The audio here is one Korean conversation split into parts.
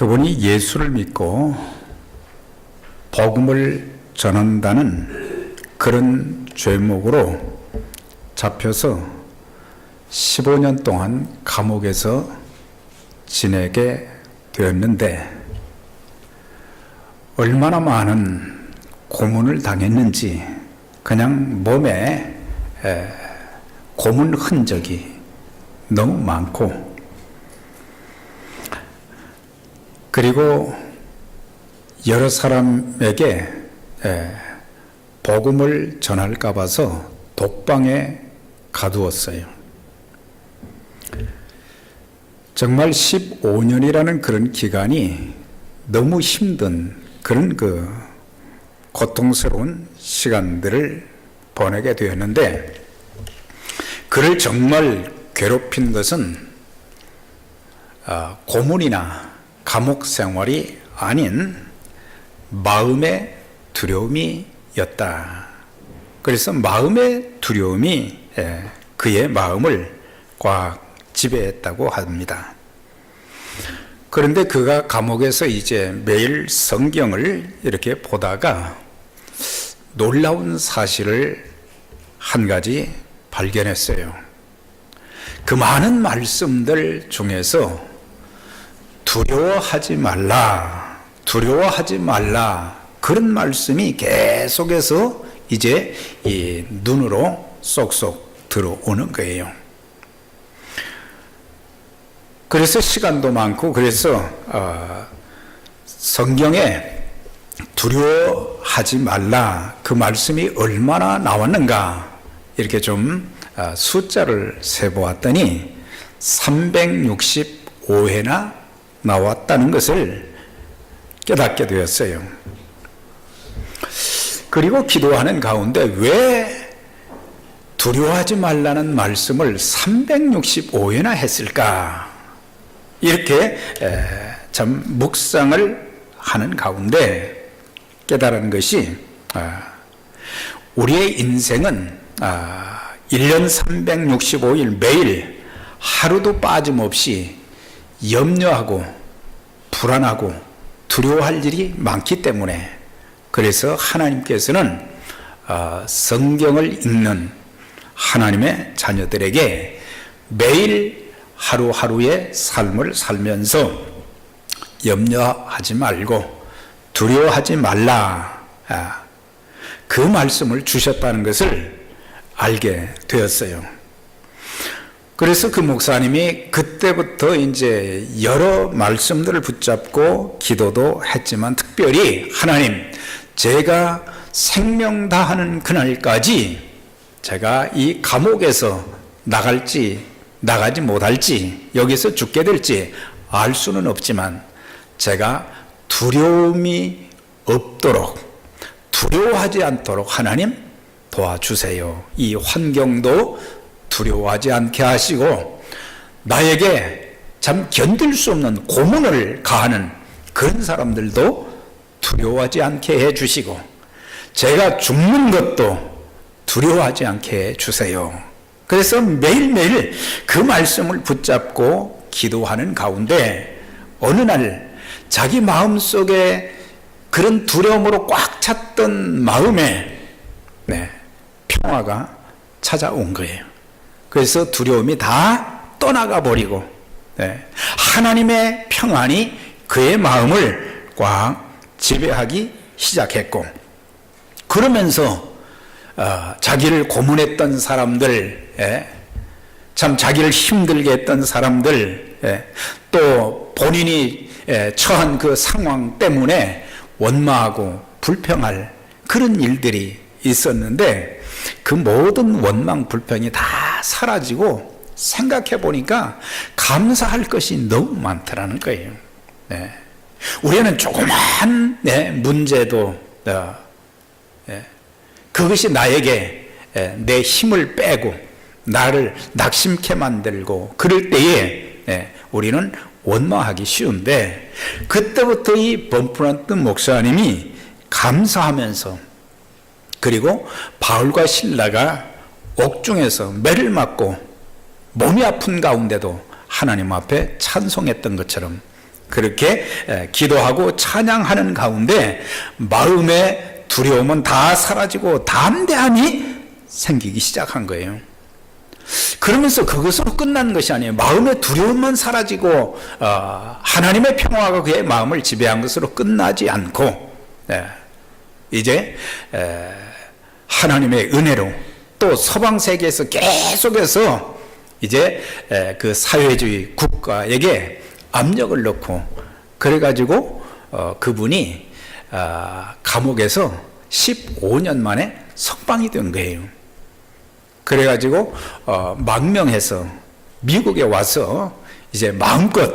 그분이 예수를 믿고 복음을 전한다는 그런 죄목으로 잡혀서 15년 동안 감옥에서 지내게 되었는데 얼마나 많은 고문을 당했는지 그냥 몸에 고문 흔적이 너무 많고, 그리고 여러 사람에게 복음을 전할까 봐서 독방에 가두었어요. 정말 15년이라는 그런 기간이 너무 힘든 그런 고통스러운 시간들을 보내게 되었는데, 그를 정말 괴롭힌 것은 고문이나 감옥 생활이 아닌 마음의 두려움이었다. 그래서 마음의 두려움이 그의 마음을 꽉 지배했다고 합니다. 그런데 그가 감옥에서 이제 매일 성경을 이렇게 보다가 놀라운 사실을 한 가지 발견했어요. 그 많은 말씀들 중에서 두려워하지 말라, 두려워하지 말라, 그런 말씀이 계속해서 이제 이 눈으로 쏙쏙 들어오는 거예요. 그래서 시간도 많고, 그래서 성경에 두려워하지 말라 그 말씀이 얼마나 나왔는가 이렇게 좀 숫자를 세보았더니 365회나 나왔다는 것을 깨닫게 되었어요. 그리고 기도하는 가운데 왜 두려워하지 말라는 말씀을 365회나 했을까, 이렇게 참 묵상을 하는 가운데 깨달은 것이, 우리의 인생은 1년 365일 매일 하루도 빠짐없이 염려하고 불안하고 두려워할 일이 많기 때문에, 그래서 하나님께서는 성경을 읽는 하나님의 자녀들에게 매일 하루하루의 삶을 살면서 염려하지 말고 두려워하지 말라, 그 말씀을 주셨다는 것을 알게 되었어요. 그래서 그 목사님이 그때부터 이제 여러 말씀들을 붙잡고 기도도 했지만, 특별히 하나님, 제가 생명 다하는 그날까지 제가 이 감옥에서 나갈지 나가지 못할지, 여기서 죽게 될지 알 수는 없지만 제가 두려움이 없도록, 두려워하지 않도록 하나님 도와주세요. 이 환경도 두려워하지 않게 하시고 나에게 참 견딜 수 없는 고문을 가하는 그런 사람들도 두려워하지 않게 해주시고, 제가 죽는 것도 두려워하지 않게 해주세요. 그래서 매일매일 그 말씀을 붙잡고 기도하는 가운데 어느 날 자기 마음속에 그런 두려움으로 꽉 찼던 마음에 평화가 찾아온 거예요. 그래서 두려움이 다 떠나가 버리고 하나님의 평안이 그의 마음을 꽉 지배하기 시작했고, 그러면서 자기를 고문했던 사람들, 참 자기를 힘들게 했던 사람들, 또 본인이 처한 그 상황 때문에 원망하고 불평할 그런 일들이 있었는데, 그 모든 원망 불평이 다 사라지고 생각해 보니까 감사할 것이 너무 많더라는 거예요. 우리는 조그만 문제도 그것이 나에게 내 힘을 빼고 나를 낙심케 만들고 그럴 때에 우리는 원망하기 쉬운데, 그때부터 이 범프란트 목사님이 감사하면서, 그리고 바울과 실라가 옥중에서 매를 맞고 몸이 아픈 가운데도 하나님 앞에 찬송했던 것처럼 그렇게 기도하고 찬양하는 가운데 마음의 두려움은 다 사라지고 담대함이 생기기 시작한 거예요. 그러면서 그것으로 끝난 것이 아니에요. 마음의 두려움만 사라지고 하나님의 평화가 그의 마음을 지배한 것으로 끝나지 않고 이제 하나님의 은혜로 또 서방 세계에서 계속해서 이제 그 사회주의 국가에게 압력을 넣고 그래가지고 그분이 감옥에서 15년 만에 석방이 된 거예요. 그래가지고 망명해서 미국에 와서 이제 마음껏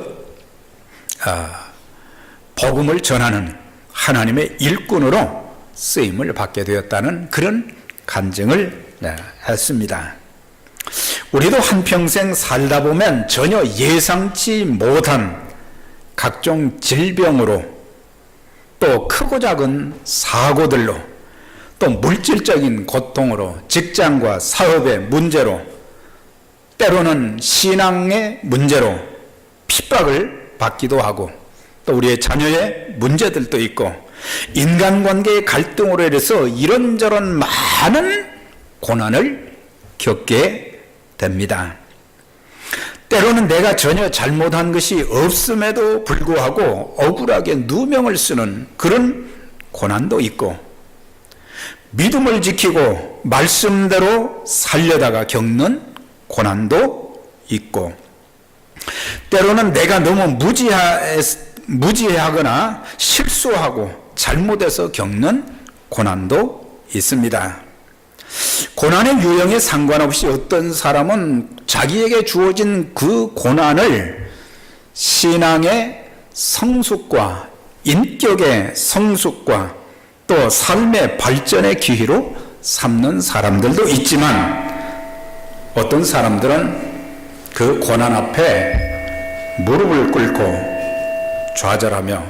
복음을 전하는 하나님의 일꾼으로 쓰임을 받게 되었다는 그런 간증을 했습니다. 우리도 한평생 살다 보면 전혀 예상치 못한 각종 질병으로 또 크고 작은 사고들로 또 물질적인 고통으로 직장과 사업의 문제로 때로는 신앙의 문제로 핍박을 받기도 하고 또 우리의 자녀의 문제들도 있고 인간관계의 갈등으로 인해서 이런저런 많은 고난을 겪게 됩니다. 때로는 내가 전혀 잘못한 것이 없음에도 불구하고 억울하게 누명을 쓰는 그런 고난도 있고 믿음을 지키고 말씀대로 살려다가 겪는 고난도 있고 때로는 내가 너무 무지하거나 실수하고 잘못해서 겪는 고난도 있습니다. 고난의 유형에 상관없이 어떤 사람은 자기에게 주어진 그 고난을 신앙의 성숙과 인격의 성숙과 또 삶의 발전의 기회로 삼는 사람들도 있지만 어떤 사람들은 그 고난 앞에 무릎을 꿇고 좌절하며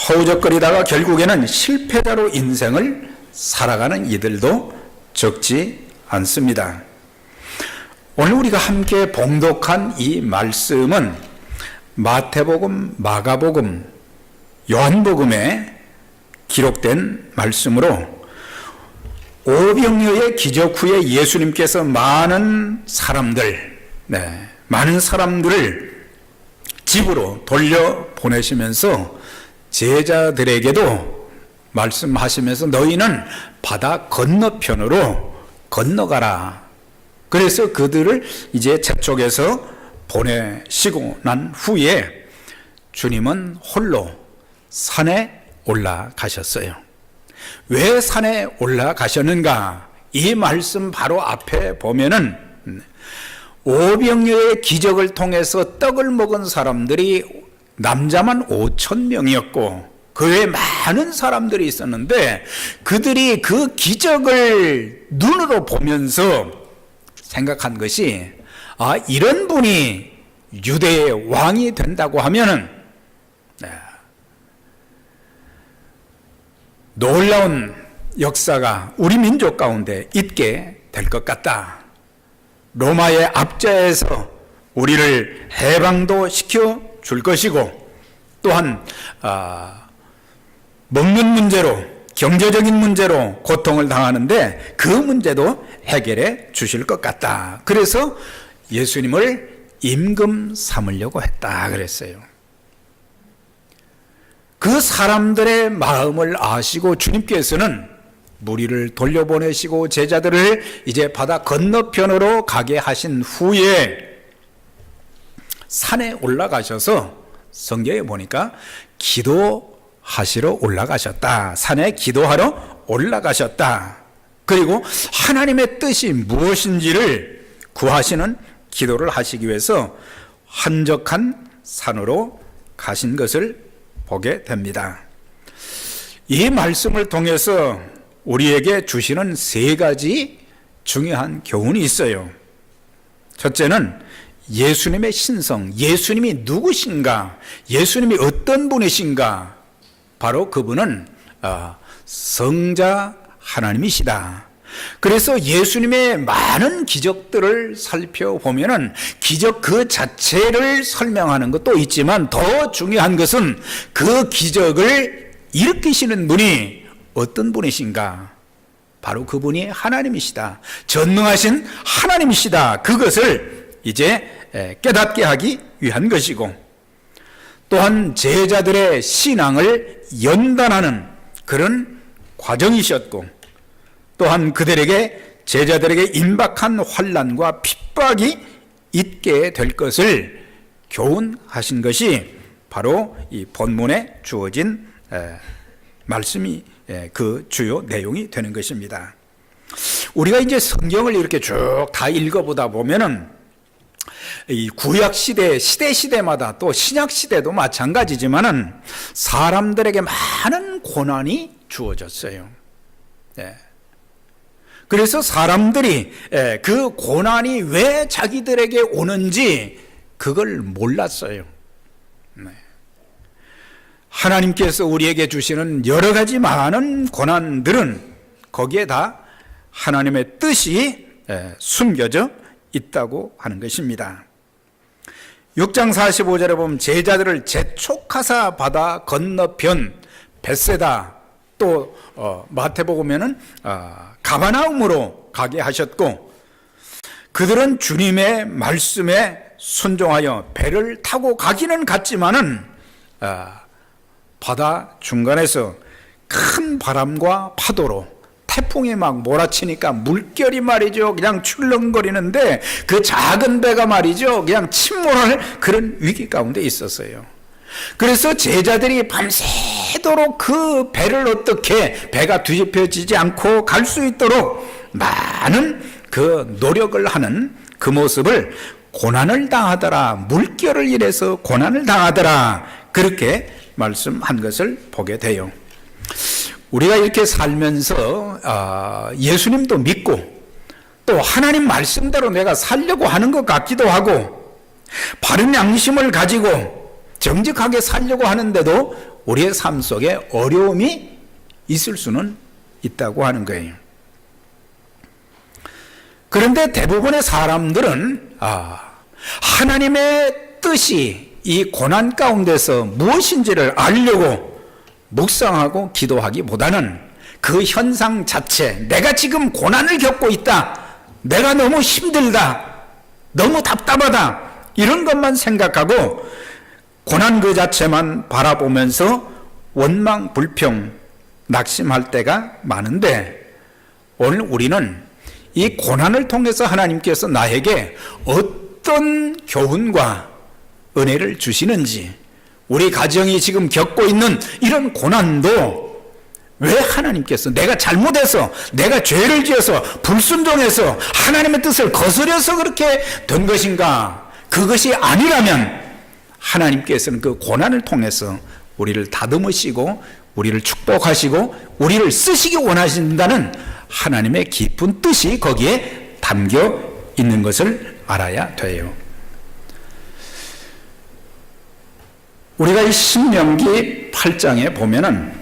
허우적거리다가 결국에는 실패자로 인생을 살아가는 이들도 적지 않습니다. 오늘 우리가 함께 봉독한 이 말씀은 마태복음, 마가복음, 요한복음에 기록된 말씀으로 오병이어의 기적 후에 예수님께서 많은 사람들을 집으로 돌려보내시면서 제자들에게도 말씀하시면서 너희는 바다 건너편으로 건너가라. 그래서 그들을 이제 저쪽에서 보내시고 난 후에 주님은 홀로 산에 올라가셨어요. 왜 산에 올라가셨는가? 이 말씀 바로 앞에 보면은 오병이어의 기적을 통해서 떡을 먹은 사람들이 남자만 5,000명이었고 그 외에 많은 사람들이 있었는데 그들이 그 기적을 눈으로 보면서 생각한 것이 이런 분이 유대의 왕이 된다고 하면은 놀라운 역사가 우리 민족 가운데 있게 될 것 같다. 로마의 압제에서 우리를 해방도 시켜 줄 것이고 또한 먹는 문제로 경제적인 문제로 고통을 당하는데 그 문제도 해결해 주실 것 같다. 그래서 예수님을 임금 삼으려고 했다 그랬어요. 그 사람들의 마음을 아시고 주님께서는 무리를 돌려보내시고 제자들을 이제 바다 건너편으로 가게 하신 후에 산에 올라가셔서 성경에 보니까 기도하시러 올라가셨다. 산에 기도하러 올라가셨다. 그리고 하나님의 뜻이 무엇인지를 구하시는 기도를 하시기 위해서 한적한 산으로 가신 것을 보게 됩니다. 이 말씀을 통해서 우리에게 주시는 세 가지 중요한 교훈이 있어요. 첫째는 예수님의 신성, 예수님이 누구신가, 예수님이 어떤 분이신가, 바로 그분은 성자 하나님이시다. 그래서 예수님의 많은 기적들을 살펴보면은 기적 그 자체를 설명하는 것도 있지만 더 중요한 것은 그 기적을 일으키시는 분이 어떤 분이신가? 바로 그분이 하나님이시다. 전능하신 하나님이시다. 그것을 이제 깨닫게 하기 위한 것이고, 또한 제자들의 신앙을 연단하는 그런 과정이셨고, 또한 제자들에게 임박한 환난과 핍박이 있게 될 것을 교훈하신 것이 바로 이 본문에 주어진 말씀이 그 주요 내용이 되는 것입니다. 우리가 이제 성경을 이렇게 쭉 다 읽어보다 보면은 이 구약 시대마다 또 신약 시대도 마찬가지지만은 사람들에게 많은 고난이 주어졌어요. 그래서 사람들이 그 고난이 왜 자기들에게 오는지 그걸 몰랐어요. 하나님께서 우리에게 주시는 여러 가지 많은 고난들은 거기에 다 하나님의 뜻이 숨겨져 있다고 하는 것입니다. 6장 45절에 보면 제자들을 재촉하사 바다 건너편 벳세다, 또 마태복음에는 가버나움으로 가게 하셨고, 그들은 주님의 말씀에 순종하여 배를 타고 가기는 갔지만은 바다 중간에서 큰 바람과 파도로 태풍이 막 몰아치니까 물결이 말이죠 그냥 출렁거리는데 그 작은 배가 말이죠 그냥 침몰할 그런 위기 가운데 있었어요. 그래서 제자들이 밤새도록 그 배를 어떻게 배가 뒤집혀지지 않고 갈 수 있도록 많은 그 노력을 하는 그 모습을, 고난을 당하더라, 물결을 인해서 고난을 당하더라, 그렇게 말씀한 것을 보게 돼요. 우리가 이렇게 살면서 예수님도 믿고 또 하나님 말씀대로 내가 살려고 하는 것 같기도 하고 바른 양심을 가지고 정직하게 살려고 하는데도 우리의 삶 속에 어려움이 있을 수는 있다고 하는 거예요. 그런데 대부분의 사람들은 하나님의 뜻이 이 고난 가운데서 무엇인지를 알려고 묵상하고 기도하기보다는 그 현상 자체, 내가 지금 고난을 겪고 있다, 내가 너무 힘들다, 너무 답답하다, 이런 것만 생각하고 고난 그 자체만 바라보면서 원망, 불평, 낙심할 때가 많은데, 오늘 우리는 이 고난을 통해서 하나님께서 나에게 어떤 교훈과 은혜를 주시는지, 우리 가정이 지금 겪고 있는 이런 고난도 왜 하나님께서 내가 잘못해서, 내가 죄를 지어서 불순종해서 하나님의 뜻을 거스려서 그렇게 된 것인가? 그것이 아니라면 하나님께서는 그 고난을 통해서 우리를 다듬으시고 우리를 축복하시고 우리를 쓰시기 원하신다는 하나님의 깊은 뜻이 거기에 담겨 있는 것을 알아야 돼요. 우리가 이 신명기 8장에 보면은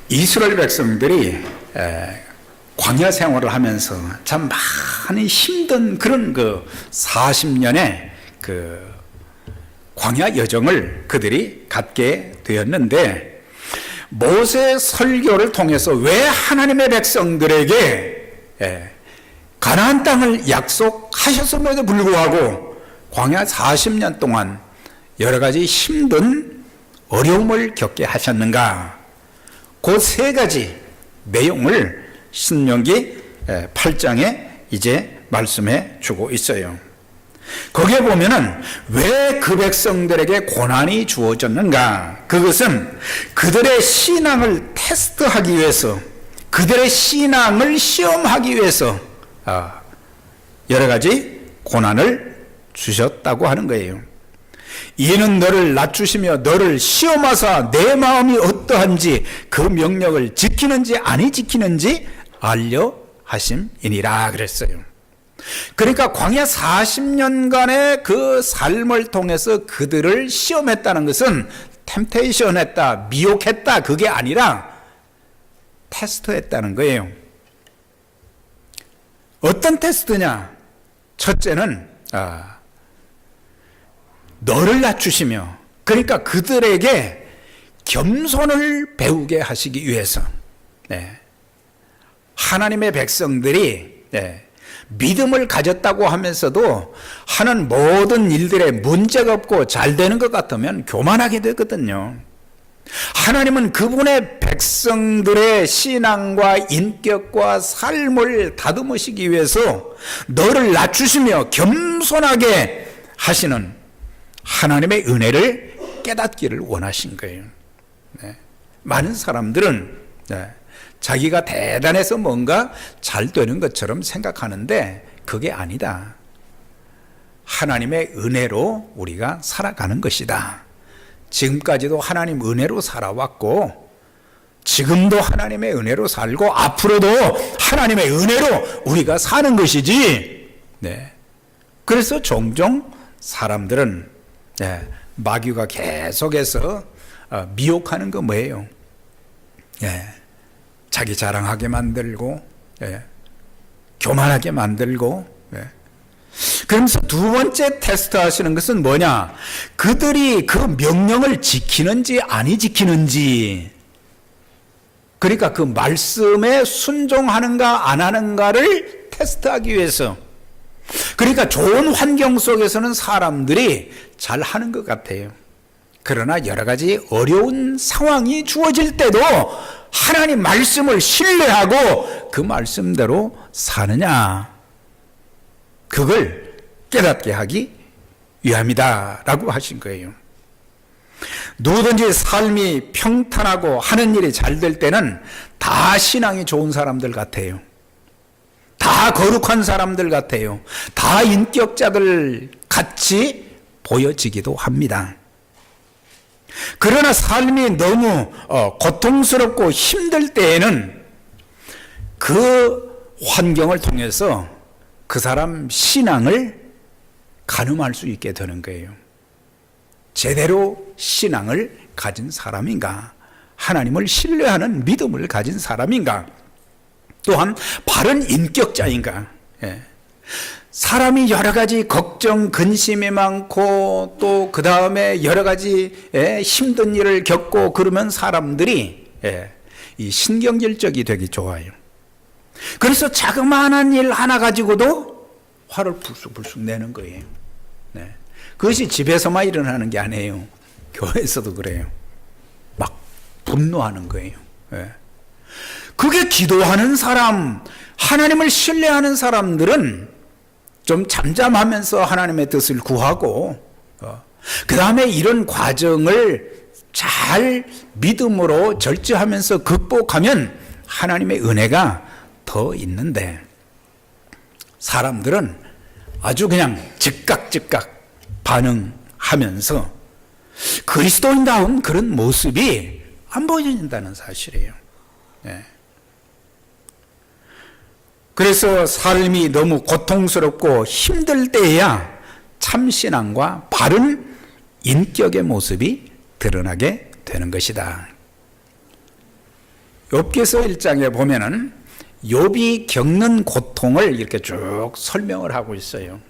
이스라엘 백성들이 광야 생활을 하면서 참 많이 힘든 그런 그 40년의 그 광야 여정을 그들이 갖게 되었는데, 모세 설교를 통해서 왜 하나님의 백성들에게 가나안 땅을 약속하셨음에도 불구하고 광야 40년 동안 여러 가지 힘든 어려움을 겪게 하셨는가? 그 세 가지 내용을 신명기 8장에 이제 말씀해 주고 있어요. 거기에 보면은 왜 그 백성들에게 고난이 주어졌는가? 그것은 그들의 신앙을 테스트하기 위해서, 그들의 신앙을 시험하기 위해서 여러 가지 고난을 주셨다고 하는 거예요. 이는 너를 낮추시며 너를 시험하사 내 마음이 어떠한지 그 명령을 지키는지 아니 지키는지 알려 하심이니라 그랬어요. 그러니까 광야 40년간의 그 삶을 통해서 그들을 시험했다는 것은 템테이션 했다, 미혹했다, 그게 아니라 테스트했다는 거예요. 어떤 테스트냐? 첫째는 너를 낮추시며, 그러니까 그들에게 겸손을 배우게 하시기 위해서, 하나님의 백성들이 믿음을 가졌다고 하면서도 하는 모든 일들에 문제가 없고 잘 되는 것 같으면 교만하게 되거든요. 하나님은 그분의 백성들의 신앙과 인격과 삶을 다듬으시기 위해서 너를 낮추시며 겸손하게 하시는 하나님의 은혜를 깨닫기를 원하신 거예요. 많은 사람들은 자기가 대단해서 뭔가 잘 되는 것처럼 생각하는데 그게 아니다. 하나님의 은혜로 우리가 살아가는 것이다. 지금까지도 하나님 은혜로 살아왔고, 지금도 하나님의 은혜로 살고, 앞으로도 하나님의 은혜로 우리가 사는 것이지. 그래서 종종 사람들은 마귀가 계속해서 미혹하는 거 뭐예요? 자기 자랑하게 만들고, 교만하게 만들고. 그러면서 두 번째 테스트 하시는 것은 뭐냐? 그들이 그 명령을 지키는지 아니 지키는지, 그러니까 그 말씀에 순종하는가 안 하는가를 테스트하기 위해서. 그러니까 좋은 환경 속에서는 사람들이 잘 하는 것 같아요. 그러나 여러 가지 어려운 상황이 주어질 때도 하나님 말씀을 신뢰하고 그 말씀대로 사느냐, 그걸 깨닫게 하기 위함이다 라고 하신 거예요. 누구든지 삶이 평탄하고 하는 일이 잘 될 때는 다 신앙이 좋은 사람들 같아요. 다 거룩한 사람들 같아요. 다 인격자들 같이 보여지기도 합니다. 그러나 삶이 너무 고통스럽고 힘들 때에는 그 환경을 통해서 그 사람 신앙을 가늠할 수 있게 되는 거예요. 제대로 신앙을 가진 사람인가? 하나님을 신뢰하는 믿음을 가진 사람인가? 또한 바른 인격자인가? 사람이 여러 가지 걱정, 근심이 많고 또 그 다음에 여러 가지 힘든 일을 겪고 그러면 사람들이 이 신경질적이 되기 좋아요. 그래서 자그마한 일 하나 가지고도 화를 불쑥불쑥 내는 거예요. 그것이 집에서만 일어나는 게 아니에요. 교회에서도 그래요. 막 분노하는 거예요. 그게 기도하는 사람, 하나님을 신뢰하는 사람들은 좀 잠잠하면서 하나님의 뜻을 구하고, 그 다음에 이런 과정을 잘 믿음으로 절제하면서 극복하면 하나님의 은혜가 더 있는데, 사람들은 아주 그냥 즉각 반응하면서 그리스도인다운 그런 모습이 안 보여진다는 사실이에요. 그래서 삶이 너무 고통스럽고 힘들 때에야 참신앙과 바른 인격의 모습이 드러나게 되는 것이다. 욥기서 1장에 보면은 욥이 겪는 고통을 이렇게 쭉 설명을 하고 있어요.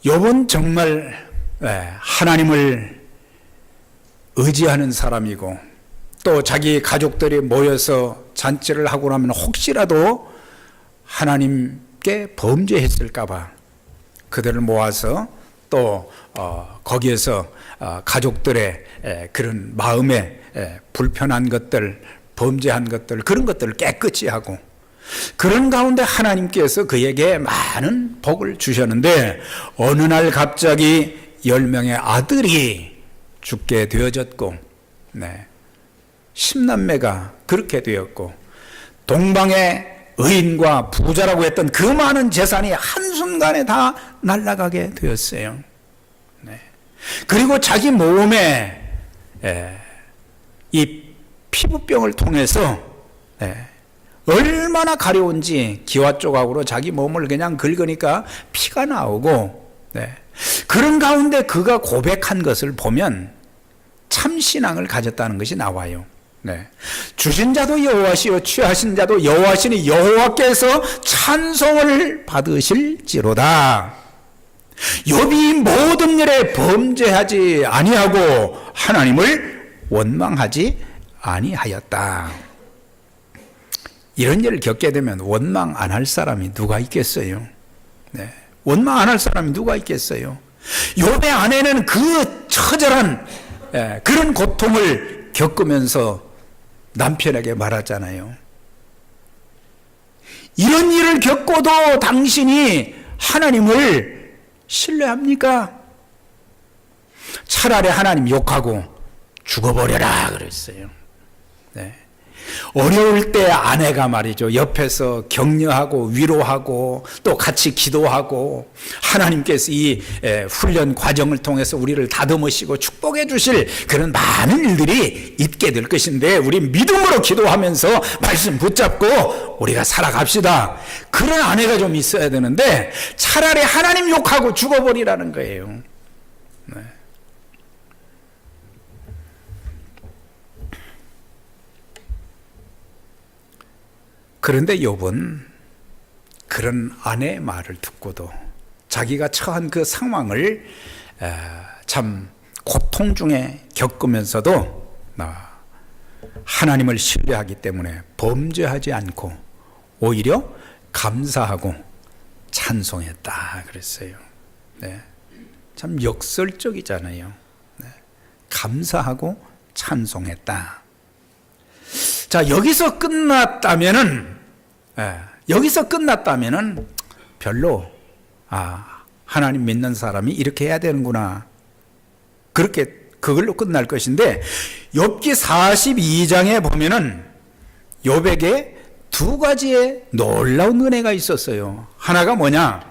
욥은 정말 하나님을 의지하는 사람이고, 또 자기 가족들이 모여서 잔치를 하고 나면 혹시라도 하나님께 범죄했을까봐 그들을 모아서 또 거기에서 가족들의 그런 마음에 불편한 것들, 범죄한 것들, 그런 것들을 깨끗이 하고, 그런 가운데 하나님께서 그에게 많은 복을 주셨는데 어느 날 갑자기 10명의 아들이 죽게 되어졌고, 10남매가 그렇게 되었고, 동방의 의인과 부자라고 했던 그 많은 재산이 한순간에 다 날아가게 되었어요. 그리고 자기 몸에 이 피부병을 통해서 얼마나 가려운지 기와 조각으로 자기 몸을 그냥 긁으니까 피가 나오고, 그런 가운데 그가 고백한 것을 보면 참신앙을 가졌다는 것이 나와요. 네. 주신 자도 여호와시요 취하신 자도 여호와시니 여호와께서 찬송을 받으실지로다. 욥이 모든 일에 범죄하지 아니하고 하나님을 원망하지 아니하였다. 이런 일을 겪게 되면 원망 안 할 사람이 누가 있겠어요? 네. 원망 안 할 사람이 누가 있겠어요? 욥의 아내는 그 처절한 그런 고통을 겪으면서 남편에게 말하잖아요. 이런 일을 겪고도 당신이 하나님을 신뢰합니까? 차라리 하나님 욕하고 죽어버려라 그랬어요. 네. 어려울 때 아내가 말이죠, 옆에서 격려하고 위로하고 또 같이 기도하고 하나님께서 이 훈련 과정을 통해서 우리를 다듬으시고 축복해 주실 그런 많은 일들이 있게 될 것인데, 우리 믿음으로 기도하면서 말씀 붙잡고 우리가 살아갑시다. 그런 아내가 좀 있어야 되는데 차라리 하나님 욕하고 죽어버리라는 거예요. 네. 그런데 욥은 그런 아내의 말을 듣고도 자기가 처한 그 상황을 참 고통 중에 겪으면서도 하나님을 신뢰하기 때문에 범죄하지 않고 오히려 감사하고 찬송했다 그랬어요. 네. 참 역설적이잖아요. 네. 감사하고 찬송했다. 자, 여기서 끝났다면은 별로 하나님 믿는 사람이 이렇게 해야 되는구나, 그렇게 그걸로 끝날 것인데, 욥기 42장에 보면은 욥에게 두 가지의 놀라운 은혜가 있었어요. 하나가 뭐냐?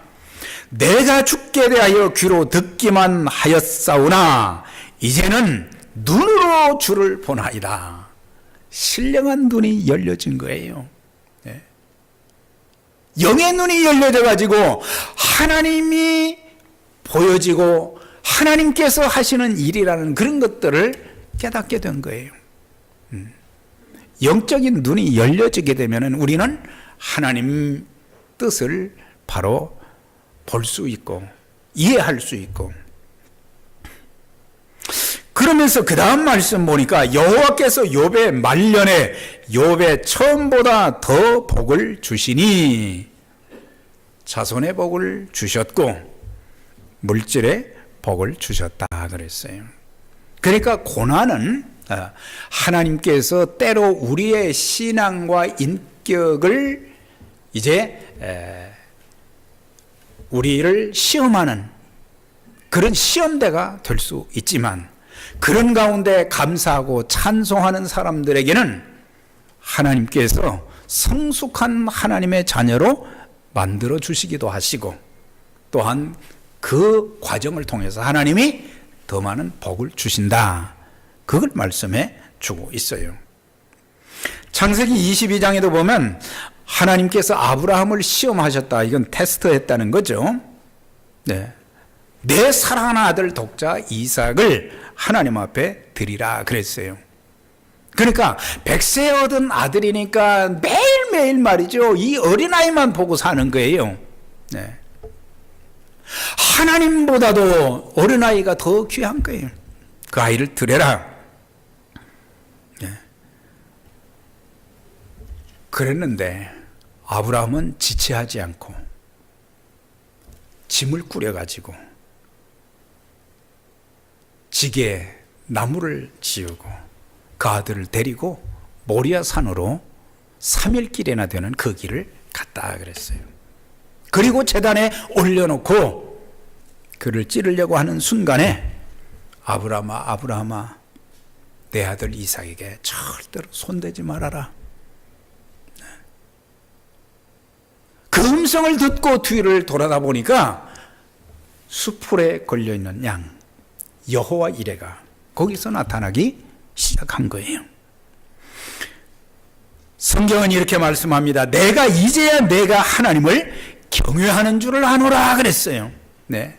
내가 죽게 대하여 귀로 듣기만 하였사오나 이제는 눈으로 주를 보나이다. 신령한 눈이 열려진 거예요. 네. 영의 눈이 열려져 가지고 하나님이 보여지고 하나님께서 하시는 일이라는 그런 것들을 깨닫게 된 거예요. 영적인 눈이 열려지게 되면 우리는 하나님 뜻을 바로 볼 수 있고 이해할 수 있고, 그러면서 그 다음 말씀 보니까 여호와께서 욥의 말년에 욥의 처음보다 더 복을 주시니 자손의 복을 주셨고 물질의 복을 주셨다 그랬어요. 그러니까 고난은 하나님께서 때로 우리의 신앙과 인격을 이제 우리를 시험하는 그런 시험대가 될 수 있지만, 그런 가운데 감사하고 찬송하는 사람들에게는 하나님께서 성숙한 하나님의 자녀로 만들어 주시기도 하시고, 또한 그 과정을 통해서 하나님이 더 많은 복을 주신다, 그걸 말씀해 주고 있어요. 창세기 22장에도 보면 하나님께서 아브라함을 시험하셨다, 이건 테스트했다는 거죠. 네. 내 사랑하는 아들 독자 이삭을 하나님 앞에 드리라 그랬어요. 그러니까 100세 얻은 아들이니까 매일매일 말이죠, 이 어린아이만 보고 사는 거예요. 네. 하나님보다도 어린아이가 더 귀한 거예요. 그 아이를 드려라. 네. 그랬는데 아브라함은 지체하지 않고 짐을 꾸려가지고 지게에 나무를 지우고 그 아들을 데리고 모리아 산으로 3일길이나 되는 그 길을 갔다 그랬어요. 그리고 제단에 올려놓고 그를 찌르려고 하는 순간에 아브라함아, 아브라함아, 내 아들 이삭에게 절대로 손대지 말아라. 그 음성을 듣고 뒤를 돌아다 보니까 수풀에 걸려있는 양 여호와 이레가 거기서 나타나기 시작한 거예요. 성경은 이렇게 말씀합니다. 이제야 내가 하나님을 경외하는 줄을 아노라 그랬어요. 네.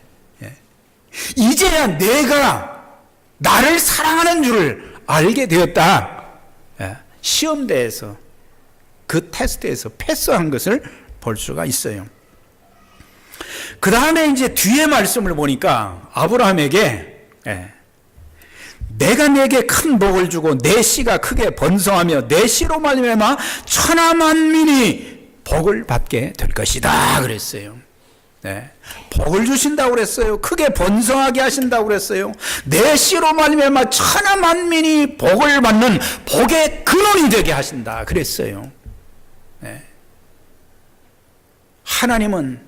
이제야 내가 나를 사랑하는 줄을 알게 되었다. 시험대에서 그 테스트에서 패스한 것을 볼 수가 있어요. 그 다음에 이제 뒤에 말씀을 보니까 아브라함에게 내가 내게 큰 복을 주고 내 씨가 크게 번성하며 내 씨로 말미암아 천하 만민이 복을 받게 될 것이다 그랬어요. 복을 주신다고 그랬어요. 크게 번성하게 하신다고 그랬어요. 내 씨로 말미암아 천하 만민이 복을 받는 복의 근원이 되게 하신다 그랬어요. 하나님은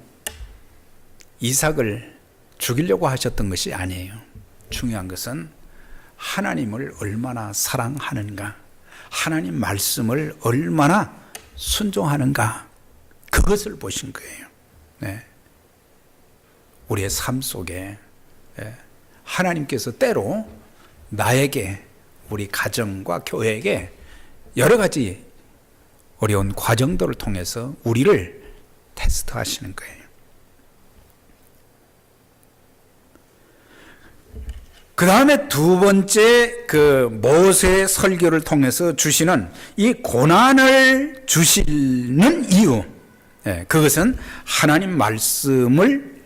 이삭을 죽이려고 하셨던 것이 아니에요. 중요한 것은 하나님을 얼마나 사랑하는가, 하나님 말씀을 얼마나 순종하는가, 그것을 보신 거예요. 우리의 삶 속에 하나님께서 때로 나에게, 우리 가정과 교회에게 여러 가지 어려운 과정들을 통해서 우리를 테스트하시는 거예요. 그 다음에 두 번째 그 모세의 설교를 통해서 주시는 이 고난을 주시는 이유, 그것은 하나님 말씀을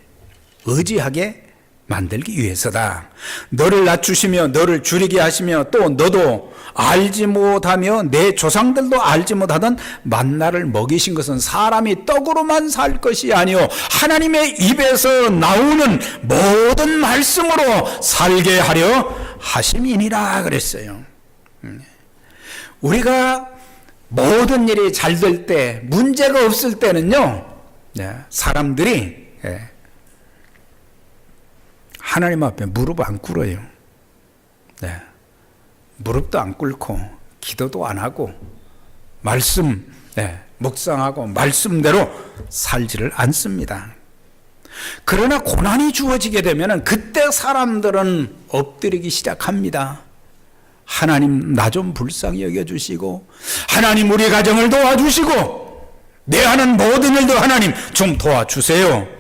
의지하게 만들기 위해서다. 너를 낮추시며 너를 줄이게 하시며 또 너도 알지 못하며 내 조상들도 알지 못하던 만나를 먹이신 것은 사람이 떡으로만 살 것이 아니요 하나님의 입에서 나오는 모든 말씀으로 살게 하려 하심이니라 그랬어요. 우리가 모든 일이 잘 될 때, 문제가 없을 때는요, 사람들이 하나님 앞에 무릎 안 꿇어요. 무릎도 안 꿇고 기도도 안 하고 말씀 묵상하고 말씀대로 살지를 않습니다. 그러나 고난이 주어지게 되면 그때 사람들은 엎드리기 시작합니다. 하나님 나 좀 불쌍히 여겨주시고, 하나님 우리 가정을 도와주시고, 내 하는 모든 일도 하나님 좀 도와주세요.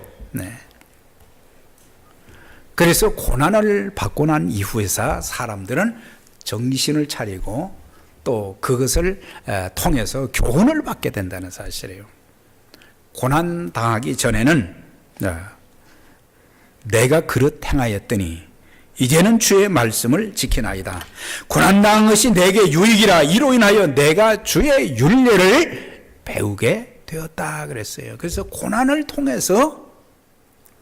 그래서 고난을 받고 난 이후에서 사람들은 정신을 차리고 또 그것을 통해서 교훈을 받게 된다는 사실이에요. 고난 당하기 전에는 내가 그릇 행하였더니 이제는 주의 말씀을 지키나이다. 고난 당한 것이 내게 유익이라. 이로 인하여 내가 주의 율례를 배우게 되었다 그랬어요. 그래서 고난을 통해서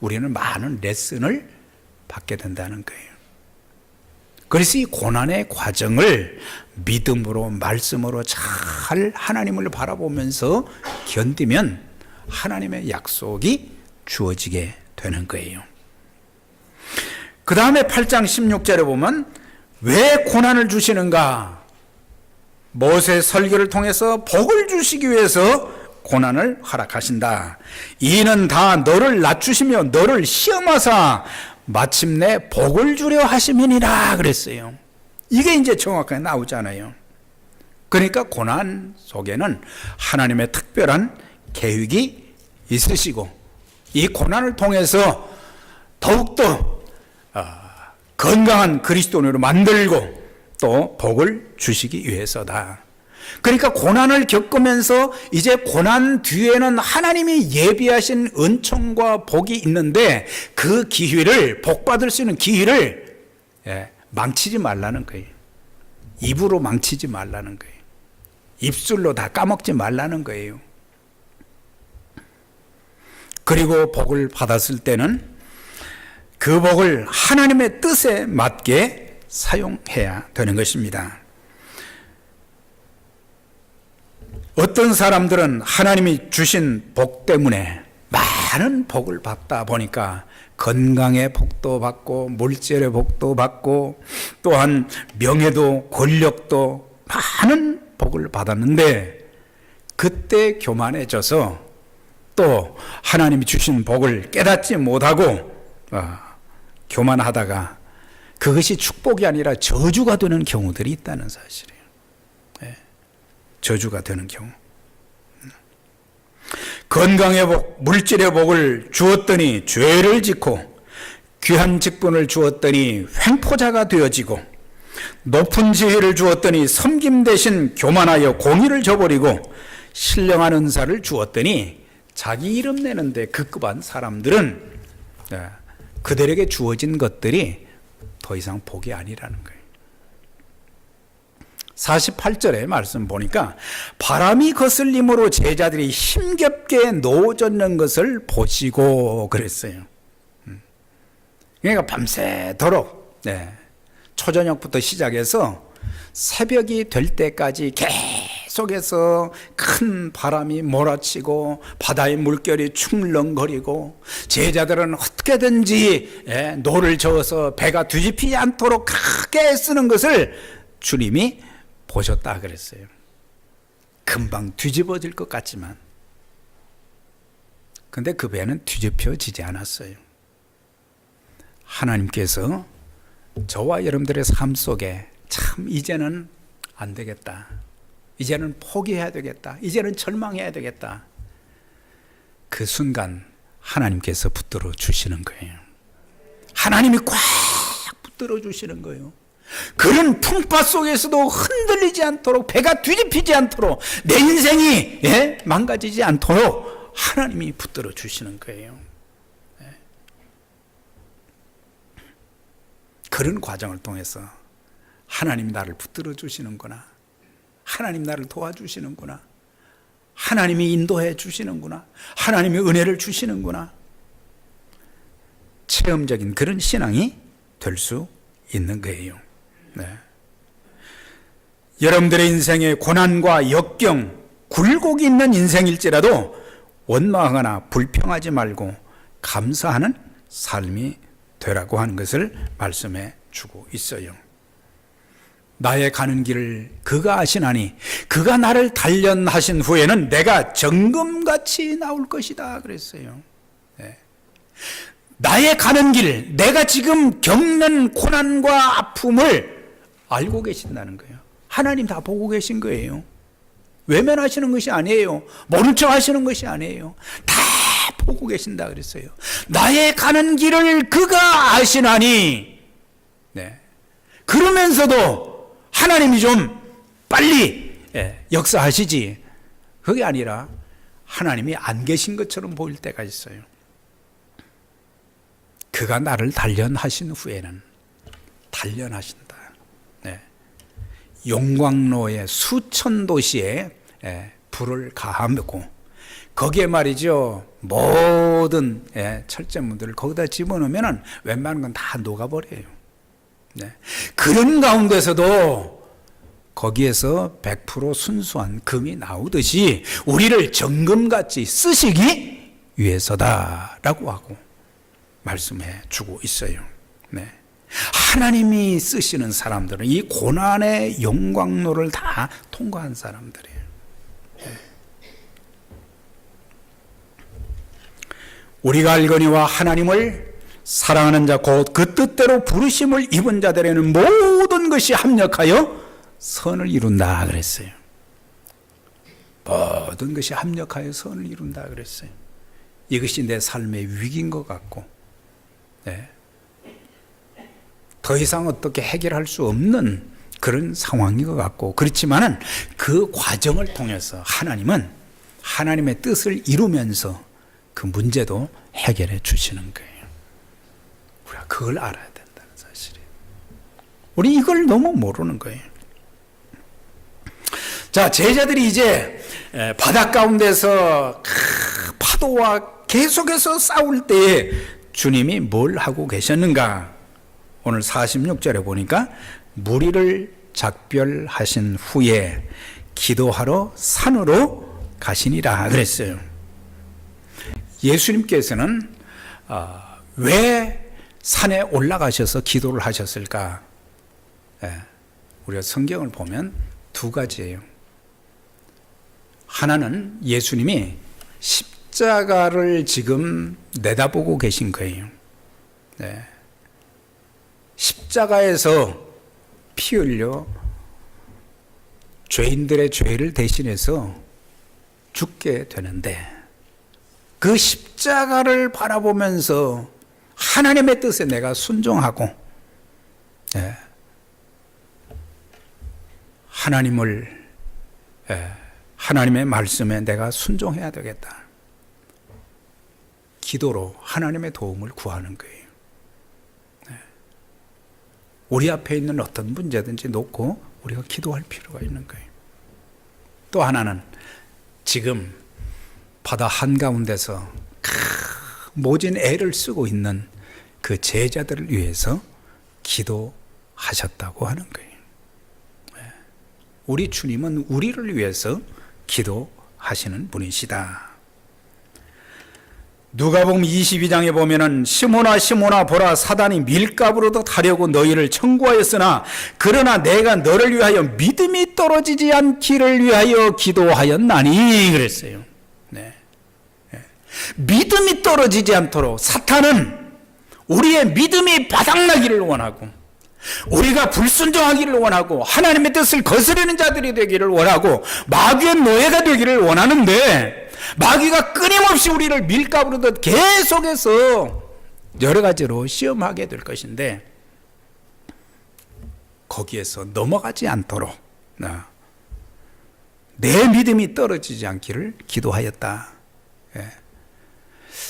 우리는 많은 레슨을 받게 된다는 거예요. 그래서 이 고난의 과정을 믿음으로 말씀으로 잘 하나님을 바라보면서 견디면 하나님의 약속이 주어지게 되는 거예요. 그 다음에 8장 16절에 보면 왜 고난을 주시는가? 모세 설교를 통해서 복을 주시기 위해서 고난을 허락하신다. 이는 다 너를 낮추시며 너를 시험하사 마침내 복을 주려 하심이니라 그랬어요. 이게 이제 정확하게 나오잖아요. 그러니까 고난 속에는 하나님의 특별한 계획이 있으시고 이 고난을 통해서 더욱더 건강한 그리스도인으로 만들고 또 복을 주시기 위해서다. 그러니까 고난을 겪으면서 이제 고난 뒤에는 하나님이 예비하신 은총과 복이 있는데 그 기회를, 복받을 수 있는 기회를 망치지 말라는 거예요. 입으로 망치지 말라는 거예요. 입술로 다 까먹지 말라는 거예요. 그리고 복을 받았을 때는 그 복을 하나님의 뜻에 맞게 사용해야 되는 것입니다. 어떤 사람들은 하나님이 주신 복 때문에 많은 복을 받다 보니까 건강의 복도 받고 물질의 복도 받고 또한 명예도 권력도 많은 복을 받았는데 그때 교만해져서 또 하나님이 주신 복을 깨닫지 못하고 교만하다가 그것이 축복이 아니라 저주가 되는 경우들이 있다는 사실이에요. 저주가 되는 경우. 건강의 복, 물질의 복을 주었더니 죄를 짓고 귀한 직분을 주었더니 횡포자가 되어지고 높은 지위를 주었더니 섬김 대신 교만하여 공의를 저버리고 신령한 은사를 주었더니 자기 이름 내는데 급급한 사람들은 그들에게 주어진 것들이 더 이상 복이 아니라는 거예요. 48절의 말씀 보니까 바람이 거슬림으로 제자들이 힘겹게 놓아졌는 것을 보시고 그랬어요. 그러니까 밤새도록 초저녁부터 시작해서 새벽이 될 때까지 계속해서 큰 바람이 몰아치고 바다의 물결이 충렁거리고 제자들은 어떻게든지 노를 저어서 배가 뒤집히지 않도록 크게 쓰는 것을 주님이 보셨다 그랬어요. 금방 뒤집어질 것 같지만 근데 그 배는 뒤집혀지지 않았어요. 하나님께서 저와 여러분들의 삶 속에 참 이제는 안 되겠다, 이제는 포기해야 되겠다, 이제는 절망해야 되겠다, 그 순간 하나님께서 붙들어 주시는 거예요. 하나님이 꽉 붙들어 주시는 거예요. 그런 풍파 속에서도 흔들리지 않도록, 배가 뒤집히지 않도록, 내 인생이 망가지지 않도록 하나님이 붙들어 주시는 거예요. 그런 과정을 통해서 하나님 나를 붙들어 주시는구나, 하나님 나를 도와주시는구나, 하나님이 인도해 주시는구나, 하나님이 은혜를 주시는구나, 체험적인 그런 신앙이 될 수 있는 거예요. 여러분들의 인생에 고난과 역경, 굴곡이 있는 인생일지라도 원망하거나 불평하지 말고 감사하는 삶이 되라고 하는 것을 말씀해 주고 있어요. 나의 가는 길을 그가 아시나니 그가 나를 단련하신 후에는 내가 정금같이 나올 것이다 그랬어요. 나의 가는 길, 내가 지금 겪는 고난과 아픔을 알고 계신다는 거예요. 하나님 다 보고 계신 거예요. 외면하시는 것이 아니에요. 모른 척 하시는 것이 아니에요. 다 보고 계신다 그랬어요. 나의 가는 길을 그가 아시나니. 그러면서도 하나님이 좀 빨리 역사하시지, 그게 아니라 하나님이 안 계신 것처럼 보일 때가 있어요. 그가 나를 단련하신 후에는 단련하신다. 용광로의 수천 도시에 불을 가하고 거기에 말이죠, 모든 철제물들을 거기다 집어넣으면 웬만한 건 다 녹아버려요. 그런 가운데서도 거기에서 100% 순수한 금이 나오듯이 우리를 정금같이 쓰시기 위해서다라고 하고 말씀해 주고 있어요. 하나님이 쓰시는 사람들은 이 고난의 용광로를 다 통과한 사람들이에요. 우리가 알거니와 하나님을 사랑하는 자 곧 그 뜻대로 부르심을 입은 자들에는 모든 것이 합력하여 선을 이룬다 그랬어요. 모든 것이 합력하여 선을 이룬다 그랬어요. 이것이 내 삶의 위기인 것 같고 더 이상 어떻게 해결할 수 없는 그런 상황인 것 같고, 그렇지만은 그 과정을 통해서 하나님은 하나님의 뜻을 이루면서 그 문제도 해결해 주시는 거예요. 우리가 그걸 알아야 된다는 사실이에요. 우리 이걸 너무 모르는 거예요. 자, 제자들이 이제 바다 가운데서 파도와 계속해서 싸울 때에 주님이 뭘 하고 계셨는가? 오늘 46절에 보니까 무리를 작별하신 후에 기도하러 산으로 가시니라 그랬어요. 예수님께서는 왜 산에 올라가셔서 기도를 하셨을까? 우리가 성경을 보면 두 가지예요. 하나는 예수님이 십자가를 지금 내다보고 계신 거예요. 십자가에서 피 흘려 죄인들의 죄를 대신해서 죽게 되는데 그 십자가를 바라보면서 하나님의 뜻에 내가 순종하고 하나님의 말씀에 내가 순종해야 되겠다. 기도로 하나님의 도움을 구하는 거예요. 우리 앞에 있는 어떤 문제든지 놓고 우리가 기도할 필요가 있는 거예요. 또 하나는 지금 바다 한가운데서 모진 애를 쓰고 있는 그 제자들을 위해서 기도하셨다고 하는 거예요. 우리 주님은 우리를 위해서 기도하시는 분이시다. 누가복음 22장에 보면은 시몬아 시몬아 보라 사단이 밀가부로도 타려고 너희를 청구하였으나 그러나 내가 너를 위하여 믿음이 떨어지지 않기를 위하여 기도하였나니 그랬어요. 네. 믿음이 떨어지지 않도록 사탄은 우리의 믿음이 바닥나기를 원하고 우리가 불순종하기를 원하고 하나님의 뜻을 거스르는 자들이 되기를 원하고 마귀의 노예가 되기를 원하는데 마귀가 끊임없이 우리를 밀가부르듯 계속해서 여러 가지로 시험하게 될 것인데 거기에서 넘어가지 않도록 내 믿음이 떨어지지 않기를 기도하였다.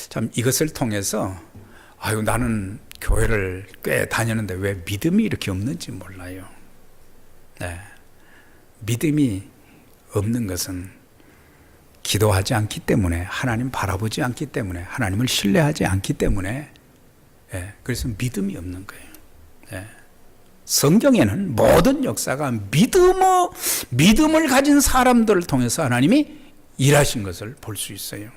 참 이것을 통해서 나는 교회를 꽤 다녔는데 왜 믿음이 이렇게 없는지 몰라요. 믿음이 없는 것은 기도하지 않기 때문에 하나님 바라보지 않기 때문에 하나님을 신뢰하지 않기 때문에 그래서 믿음이 없는 거예요. 성경에는 모든 역사가 믿음을 가진 사람들을 통해서 하나님이 일하신 것을 볼 수 있어요.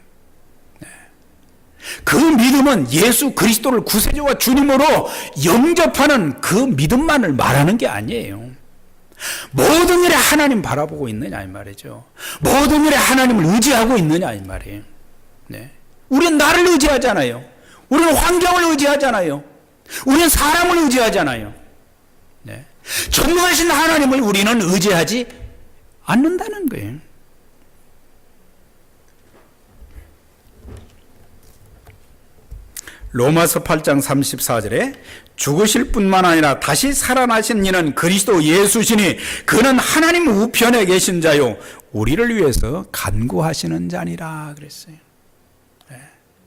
그 믿음은 예수 그리스도를 구세주와 주님으로 영접하는 그 믿음만을 말하는 게 아니에요. 모든 일에 하나님 바라보고 있느냐 이 말이죠. 모든 일에 하나님을 의지하고 있느냐 이 말이에요. 우리는 나를 의지하잖아요. 우리는 환경을 의지하잖아요. 우리는 사람을 의지하잖아요. 전능하신 하나님을 우리는 의지하지 않는다는 거예요. 로마서 8장 34절에 죽으실 뿐만 아니라 다시 살아나신 이는 그리스도 예수시니 그는 하나님 우편에 계신 자요 우리를 위해서 간구하시는 자니라 그랬어요.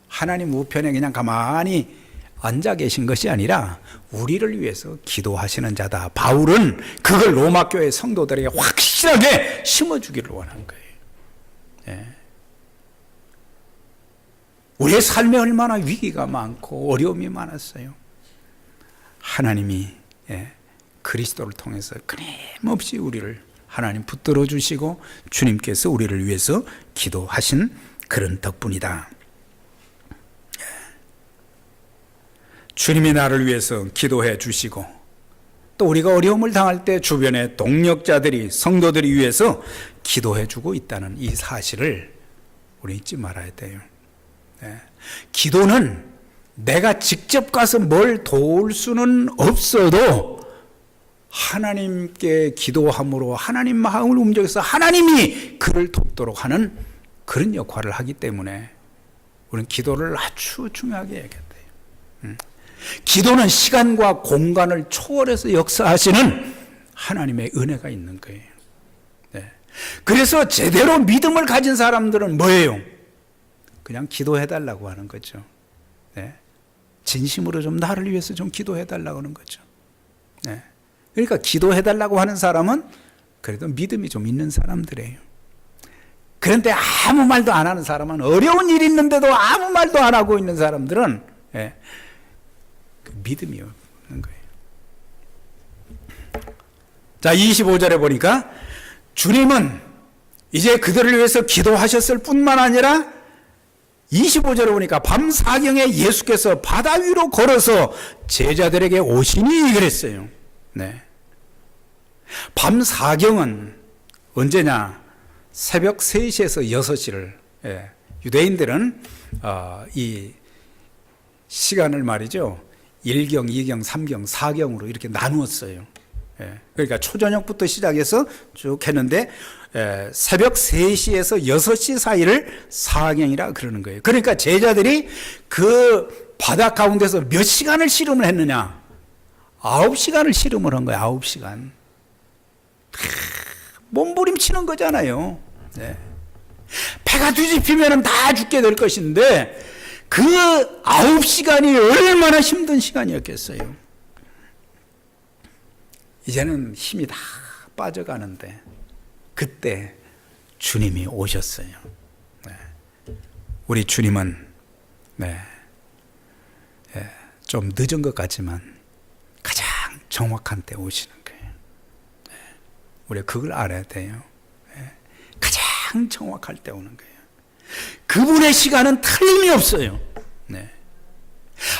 하나님 우편에 그냥 가만히 앉아 계신 것이 아니라 우리를 위해서 기도하시는 자다. 바울은 그걸 로마 교회 성도들에게 확실하게 심어주기를 원한 거예요. 우리의 삶에 얼마나 위기가 많고 어려움이 많았어요. 하나님이 그리스도를 통해서 끊임없이 우리를 하나님 붙들어 주시고 주님께서 우리를 위해서 기도하신 그런 덕분이다. 주님이 나를 위해서 기도해 주시고 또 우리가 어려움을 당할 때 주변의 동력자들이 성도들이 위해서 기도해 주고 있다는 이 사실을 우리 잊지 말아야 돼요. 기도는 내가 직접 가서 뭘 도울 수는 없어도 하나님께 기도함으로 하나님 마음을 움직여서 하나님이 그를 돕도록 하는 그런 역할을 하기 때문에 우리는 기도를 아주 중요하게 해야겠대요. 기도는 시간과 공간을 초월해서 역사하시는 하나님의 은혜가 있는 거예요. 그래서 제대로 믿음을 가진 사람들은 뭐예요? 그냥 기도해달라고 하는 거죠. 진심으로 좀 나를 위해서 좀 기도해달라고 하는 거죠. 그러니까 기도해달라고 하는 사람은 그래도 믿음이 좀 있는 사람들이에요. 그런데 아무 말도 안 하는 사람은 어려운 일이 있는데도 아무 말도 안 하고 있는 사람들은 그 믿음이 없는 거예요. 자, 25절에 보니까 주님은 이제 그들을 위해서 기도하셨을 뿐만 아니라 25절에 보니까 밤 사경에 예수께서 바다 위로 걸어서 제자들에게 오시니 그랬어요. 밤 사경은 언제냐? 새벽 3시에서 6시를 유대인들은 이 시간을 말이죠. 1경, 2경, 3경, 4경으로 이렇게 나누었어요. 그러니까 초저녁부터 시작해서 쭉 했는데 새벽 3시에서 6시 사이를 사경이라 그러는 거예요. 그러니까 제자들이 그 바다 가운데서 몇 시간을 씨름을 했느냐? 9시간을 씨름을 한 거예요. 9시간. 몸부림치는 거잖아요. 네. 배가 뒤집히면 다 죽게 될 것인데 그 9시간이 얼마나 힘든 시간이었겠어요. 이제는 힘이 다 빠져가는데 그때 주님이 오셨어요. 네. 우리 주님은 좀 늦은 것 같지만 가장 정확한 때 오시는 거예요. 네. 우리가 그걸 알아야 돼요. 네. 가장 정확할 때 오는 거예요. 그분의 시간은 틀림이 없어요. 네.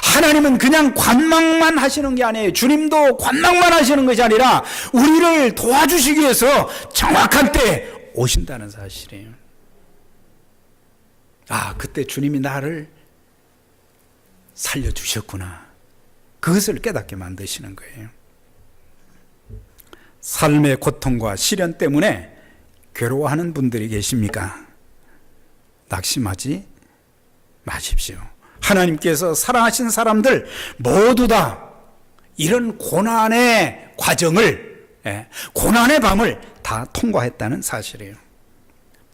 하나님은 그냥 관망만 하시는 게 아니에요. 주님도 관망만 하시는 것이 아니라 우리를 도와주시기 위해서 정확한 때 오신다는 사실이에요. 아, 그때 주님이 나를 살려주셨구나. 그것을 깨닫게 만드시는 거예요. 삶의 고통과 시련 때문에 괴로워하는 분들이 계십니까? 낙심하지 마십시오. 하나님께서 사랑하신 사람들 모두 다 이런 고난의 과정을, 고난의 밤을 다 통과했다는 사실이에요.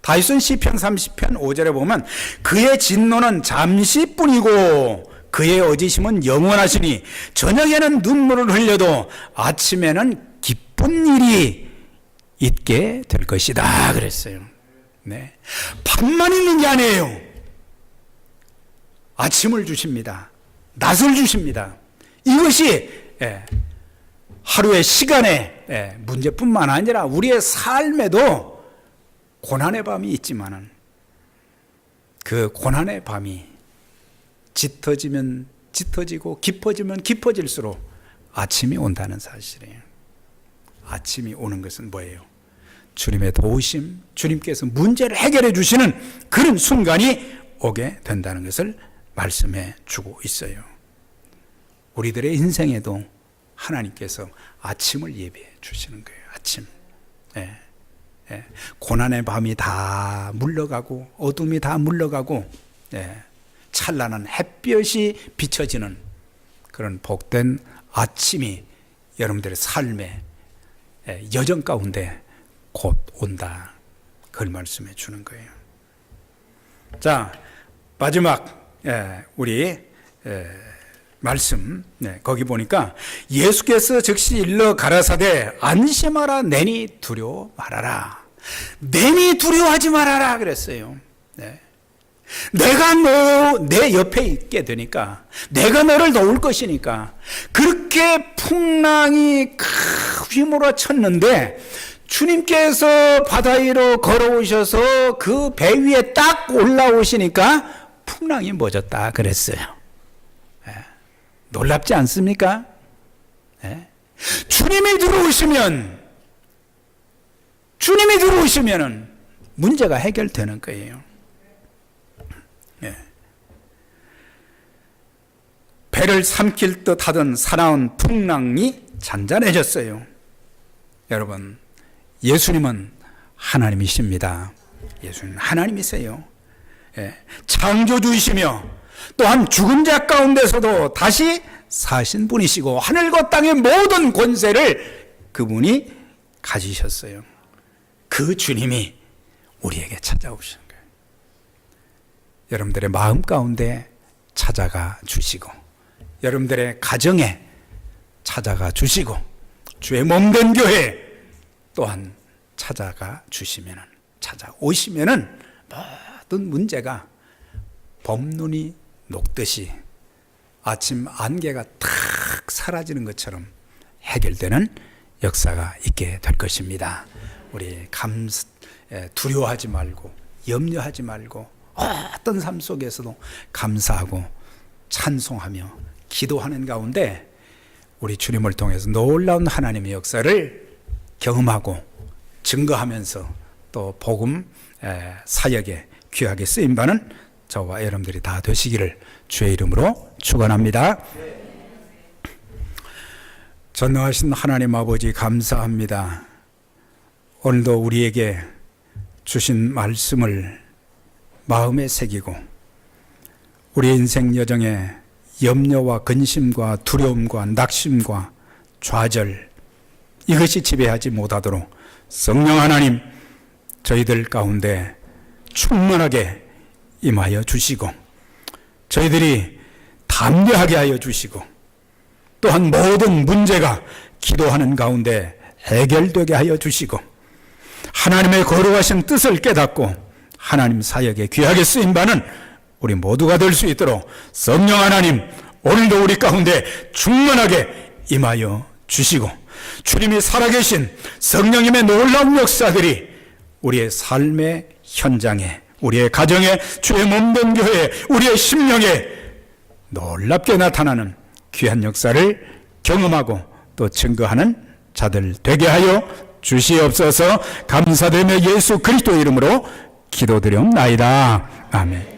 다윗은 시편 30편 5절에 보면 그의 진노는 잠시뿐이고 그의 어지심은 영원하시니 저녁에는 눈물을 흘려도 아침에는 기쁜 일이 있게 될 것이다 그랬어요. 네. 밤만 있는 게 아니에요. 아침을 주십니다. 낮을 주십니다. 이것이 하루의 시간의 문제뿐만 아니라 우리의 삶에도 고난의 밤이 있지만은 그 고난의 밤이 짙어지면 짙어지고 깊어지면 깊어질수록 아침이 온다는 사실이에요. 아침이 오는 것은 뭐예요? 주님의 도우심, 주님께서 문제를 해결해 주시는 그런 순간이 오게 된다는 것을 말씀해 주고 있어요. 우리들의 인생에도 하나님께서 아침을 예비해 주시는 거예요. 아침. 고난의 밤이 다 물러가고 어둠이 다 물러가고 찬란한 햇볕이 비춰지는 그런 복된 아침이 여러분들의 삶의 여정 가운데 곧 온다. 그걸 말씀해 주는 거예요. 자, 마지막 우리 말씀 거기 보니까 예수께서 즉시 일러 가라사대 안심하라 내니 두려워 말아라. 내니 두려워하지 말아라 그랬어요. 내가 내 옆에 있게 되니까 내가 너를 도울 것이니까 그렇게 풍랑이 휘몰아 쳤는데 주님께서 바다 위로 걸어오셔서 그 배 위에 딱 올라오시니까 풍랑이 멎었다 그랬어요. 놀랍지 않습니까? 주님이 들어오시면 문제가 해결되는 거예요. 배를 삼킬 듯 하던 사나운 풍랑이 잔잔해졌어요. 여러분, 예수님은 하나님이십니다. 예수님은 하나님이세요. 창조주이시며 또한 죽은 자 가운데서도 다시 사신 분이시고 하늘과 땅의 모든 권세를 그분이 가지셨어요. 그 주님이 우리에게 찾아오시는 거예요. 여러분들의 마음 가운데 찾아가 주시고 여러분들의 가정에 찾아가 주시고 주의 몸된 교회 또한 찾아오시면은 모든 문제가 봄눈이 녹듯이 아침 안개가 탁 사라지는 것처럼 해결되는 역사가 있게 될 것입니다. 우리 두려워하지 말고 염려하지 말고 어떤 삶 속에서도 감사하고 찬송하며 기도하는 가운데 우리 주님을 통해서 놀라운 하나님의 역사를 경험하고 증거하면서 또 복음 사역에 귀하게 쓰임받는 저와 여러분들이 다 되시기를 주의 이름으로 축원합니다. 전능하신 하나님 아버지 감사합니다. 오늘도 우리에게 주신 말씀을 마음에 새기고 우리 인생 여정에 염려와 근심과 두려움과 낙심과 좌절 이것이 지배하지 못하도록 성령 하나님 저희들 가운데 충만하게 임하여 주시고 저희들이 담대하게 하여 주시고 또한 모든 문제가 기도하는 가운데 해결되게 하여 주시고 하나님의 거룩하신 뜻을 깨닫고 하나님 사역에 귀하게 쓰임받는 우리 모두가 될 수 있도록 성령 하나님 오늘도 우리 가운데 충만하게 임하여 주시고 주님이 살아계신 성령님의 놀라운 역사들이 우리의 삶의 현장에 우리의 가정에 주의 몸된 교회에 우리의 심령에 놀랍게 나타나는 귀한 역사를 경험하고 또 증거하는 자들 되게 하여 주시옵소서. 감사드리며 예수 그리스도 이름으로 기도드리옵나이다. 아멘.